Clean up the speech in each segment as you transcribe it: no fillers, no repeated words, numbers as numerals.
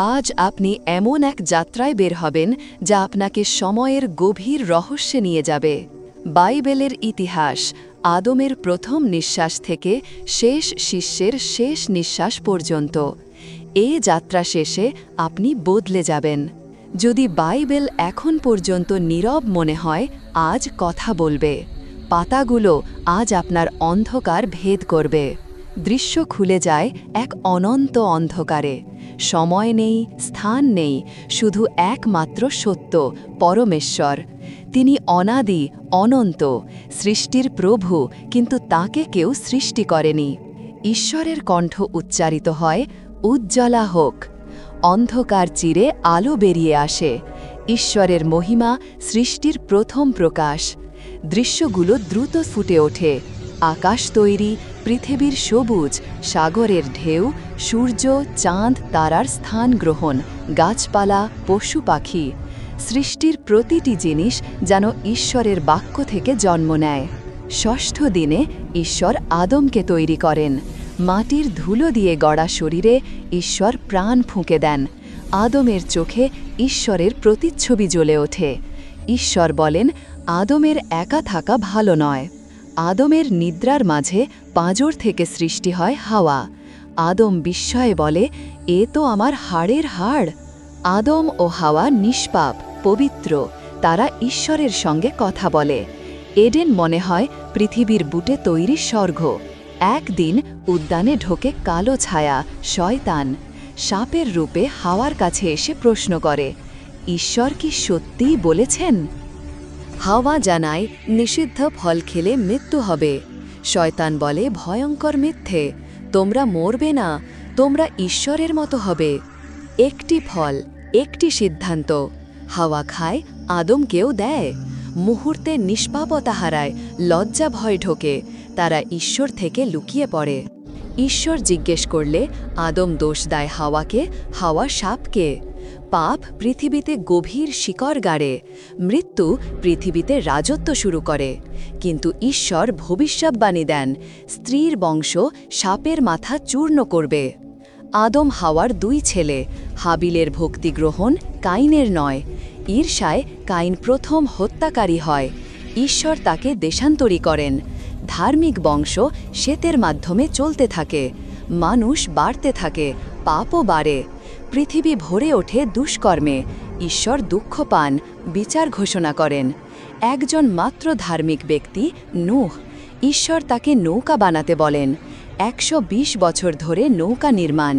আজ আপনি এমন এক যাত্রায় বের হবেন যা আপনাকে সময়ের গভীর রহস্যে নিয়ে যাবে। বাইবেলের ইতিহাস, আদমের প্রথম নিঃশ্বাস থেকে শেষ শিষ্যের শেষ নিঃশ্বাস পর্যন্ত। এই যাত্রা শেষে আপনি বদলে যাবেন। যদি বাইবেল এখন পর্যন্ত নীরব মনে হয়, আজ কথা বলবে। পাতাগুলো আজ আপনার অন্ধকার ভেদ করবে। দৃশ্য খুলে যায় এক অনন্ত অন্ধকারে। সময় নেই, স্থান নেই, শুধু একমাত্র সত্য, পরমেশ্বর। তিনি অনাদি, অনন্ত, সৃষ্টির প্রভু, কিন্তু তাকে কেউ সৃষ্টি করেনি। ঈশ্বরের কণ্ঠ উচ্চারিত হয়, উজ্জ্বলা হোক। অন্ধকার চিরে আলো বেরিয়ে আসে। ঈশ্বরের মহিমা সৃষ্টির প্রথম প্রকাশ। দৃশ্যগুলো দ্রুত ফুটে ওঠে। আকাশ তৈরি, পৃথিবীর সবুজ, সাগরের ঢেউ, সূর্য, চাঁদ, তারার স্থান গ্রহণ, গাছপালা, পশু পাখি। সৃষ্টির প্রতিটি জিনিস যেন ঈশ্বরের বাক্য থেকে জন্ম নেয়। ষষ্ঠ দিনে ঈশ্বর আদমকে তৈরি করেন। মাটির ধুলো দিয়ে গড়া শরীরে ঈশ্বর প্রাণ ফুঁকে দেন। আদমের চোখে ঈশ্বরের প্রতিচ্ছবি জ্বলে ওঠে। ঈশ্বর বলেন, আদমের একা থাকা ভালো নয়। আদমের নিদ্রার মাঝে পাঁজর থেকে সৃষ্টি হয় হাওয়া। আদম বিস্ময়ে বলে, এ তো আমার হাড়ের হাড়। আদম ও হাওয়া নিষ্পাপ, পবিত্র, তারা ঈশ্বরের সঙ্গে কথা বলে। এডেন মনে হয় পৃথিবীর বুটে তৈরি স্বর্গ। একদিন উদ্যানে ঢোকে কালো ছায়া, শয়তান। সাপের রূপে হাওয়ার কাছে এসে প্রশ্ন করে, ঈশ্বর কি সত্যিই বলেছেন? হাওয়া জানায়, নিষিদ্ধ ফল খেলে মৃত্যু হবে। শয়তান বলে, ভয়ঙ্কর মিথ্যে, তোমরা মরবে না, তোমরা ঈশ্বরের মতো হবে। একটি ফল, একটি সিদ্ধান্ত। হাওয়া খায়, আদমকেও দেয়। মুহূর্তে নিষ্পাপতা হারায়, লজ্জা ভয় ঢোকে, তারা ঈশ্বর থেকে লুকিয়ে পড়ে। ঈশ্বর জিজ্ঞেস করলে আদম দোষ দেয় হাওয়াকে, হাওয়া সাপকে। পাপ পৃথিবীতে গভীর শিকড় গাড়ে। মৃত্যু পৃথিবীতে রাজত্ব শুরু করে। কিন্তু ঈশ্বর ভবিষ্যদ্বাণী দেন, স্ত্রীর বংশ সাপের মাথা চূর্ণ করবে। আদম হাওয়ার দুই ছেলে, হাবিলের ভক্তি গ্রহণ, কাইনের নয়। ঈর্ষায় কাইন প্রথম হত্যাকারী হয়। ঈশ্বর তাকে দেশান্তরী করেন। ধার্মিক বংশ শ্বেতের মাধ্যমে চলতে থাকে। মানুষ বাড়তে থাকে, পাপও বাড়ে। পৃথিবী ভরে ওঠে দুষ্কর্মে। ঈশ্বর দুঃখ পান, বিচার ঘোষণা করেন। একজন মাত্র ধার্মিক ব্যক্তি, নূহ। ঈশ্বর তাকে নৌকা বানাতে বলেন। 120 বছর ধরে নৌকা নির্মাণ।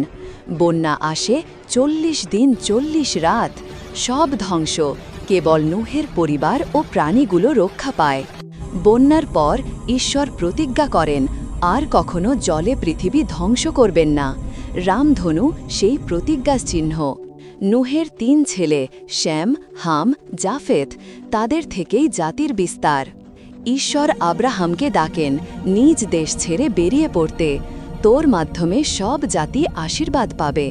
বন্যা আসে, 40 দিন 40 রাত। সব ধ্বংস, কেবল নূহের পরিবার ও প্রাণীগুলো রক্ষা পায়। বন্যার পর ঈশ্বর প্রতিজ্ঞা করেন, আর কখনো জলে পৃথিবী ধ্বংস করবেন না। রামধনু সেই প্রতিজ্ঞার চিহ্ন। নূহের 3 ছেলে, শ্যাম, হাম, জাফেত, তাদের থেকেই জাতির বিস্তার। ঈশ্বর আব্রাহামকে ডাকেন নিজ দেশ ছেড়ে বেরিয়ে পড়তে। তোর মাধ্যমে সব জাতি আশীর্বাদ পাবে।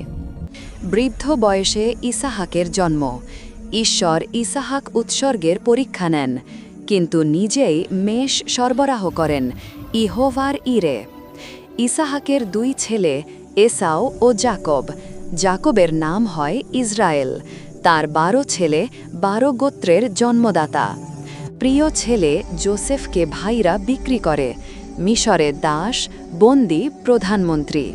বৃদ্ধ বয়সে ইসাহাকের জন্ম। ঈশ্বর ইসাহাক উৎসর্গের পরীক্ষা নেন, কিন্তু নিজেই মেষ সরবরাহ করেন, ইহোভার ইরে। ইসাহাকের 2 ছেলে, এসাও ও যাকব। যাকবের নাম হয় ইসরায়েল। তার 12 ছেলে, 12 গোত্রের জন্মদাতা। প্রিয় ছেলে যোসেফকে ভাইরা বিক্রি করে। মিশরে দাস, বন্দী, প্রধানমন্ত্রী।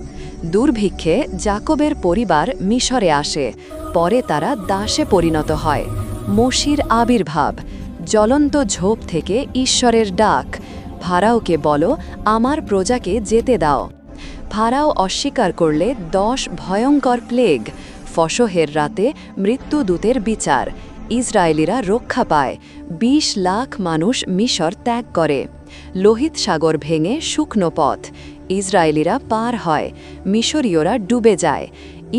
দুর্ভিক্ষে যাকবের পরিবার মিশরে আসে। পরে তারা দাসে পরিণত হয়। মোশির আবির্ভাব। জ্বলন্ত ঝোপ থেকে ঈশ্বরের ডাক, ফারাওকে বলো, আমার প্রজাকে যেতে দাও। ফারাও অস্বীকার করলে 10 ভয়ঙ্কর প্লেগ। ফসহের রাতে মৃত্যুদূতের বিচার। ইসরায়েলিরা রক্ষা পায়। 20 লাখ মানুষ মিশর ত্যাগ করে। লোহিত সাগর ভেঙে শুকনো পথ। ইসরায়েলিরা পার হয়, মিশরীয়রা ডুবে যায়।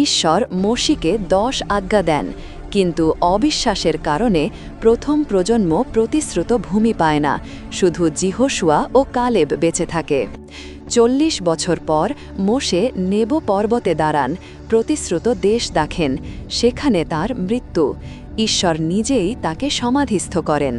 ঈশ্বর মোশিকে 10 আজ্ঞা দেন, কিন্তু অবিশ্বাসের কারণে প্রথম প্রজন্ম প্রতিশ্রুত ভূমি পায় না। শুধু যিহোশুয়া ও কালেব বেঁচে থাকে। 40 বছর পর মোশে নেবো পর্বতে দাঁড়ান, প্রতিশ্রুত দেশ দেখেন। সেখানে তার মৃত্যু। ঈশ্বর নিজেই তাকে সমাধিস্থ করেন।